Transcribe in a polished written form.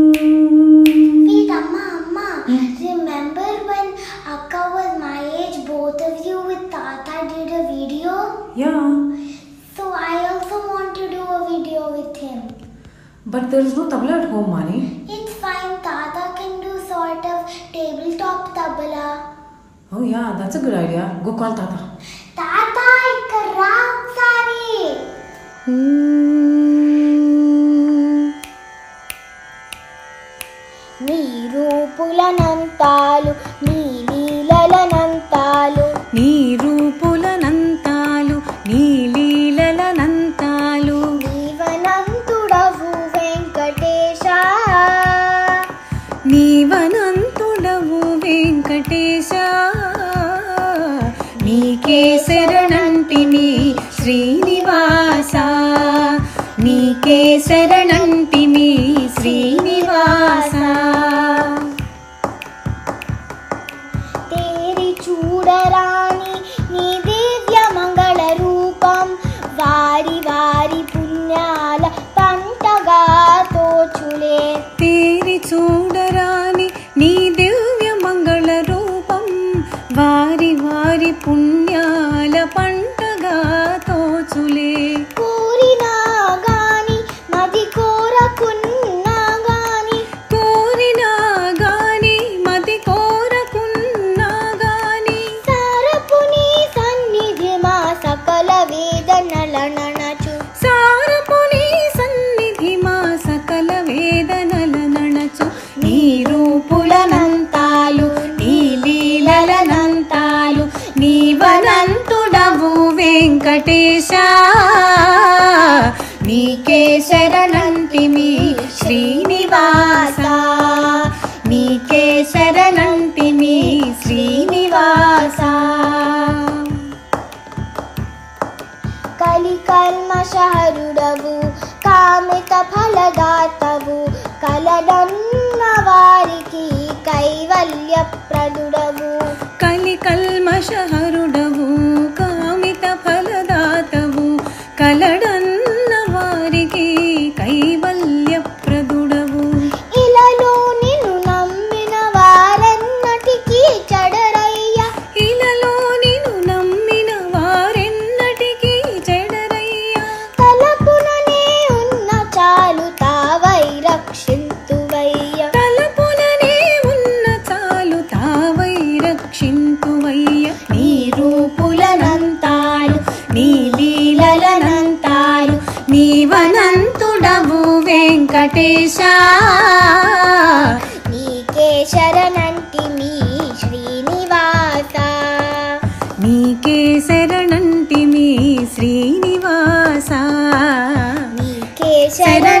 Wait, Amma. Remember when Akka was my age, both of you with Tata did a video? Yeah. So I also want to do a video with him. But there is no tabla at home, Mani. It's fine. Tata can do sort of tabletop tabla. Oh yeah, that's a good idea. Go call Tata. Tata, ikkada రా ఒకసారి. నీ రూపులనంతాలు నీ లీలలనంతాలు నీ రూపులనంతాలు నీ లీలలనంతాలు నీవనంతుడవు వెంకటేశ నీవనంతుడవు వెంకటేశ నీకే శరణంటిని శ్రీనివాస నీకే శరణంటిని శ్రీనివాస తేరి చూడరాని నీ దివ్య మంగళ రూపం వారి వారి పుణ్యాల పంటగా తోచులే తేరి చూడరాని నీ దివ్య మంగళ రూపం వారి వారి పుణ్యాల పంటగా తోచులే కోరినా గాని మది కోరకున్నా గాని కోరినా గాని మది కోరకున్నా గాని సారపు నీ సన్నిధి మా సకల వేదనలనచు సారపు నీ సన్నిధి మా సకల వేదనలనచు నీ రూపులనంతాలు నీ లీలలనంతాలు నీవనంతుడవు వెంకటేశ నీకే శరణంటిమి శ్రీనివాస నీకే శరణంటిమి శ్రీనివాస కలికల్మషహరుడవు కామిత ఫలదాతవు కలడన్న వారికి కైవల్యప్రదుడవు కలికల్మషహరుడవు కామిత ఫలదాతవు కలడన్న వారికి కైవల్యప్రదుడవు ఇలలో నిన్ను నమ్మిన వారెన్నటికీ చెడరయ్య ఇలలో నిన్ను నమ్మిన వారెన్నటికీ చెడరయ్య తలపుననే ఉన్న చాలు తావై రక్షింతువయ్య తలపుననే ఉన్న చాలు తావై రక్షింతువయ్య నీ రూపులనంతాలు నీ లీలలనంతాలు నీవనంతుడవు వెంకటేశ నీకే శరణంటిమి శ్రీనివాస నీకే శరణంటిమి శ్రీనివాస నీకే శరణంటిమి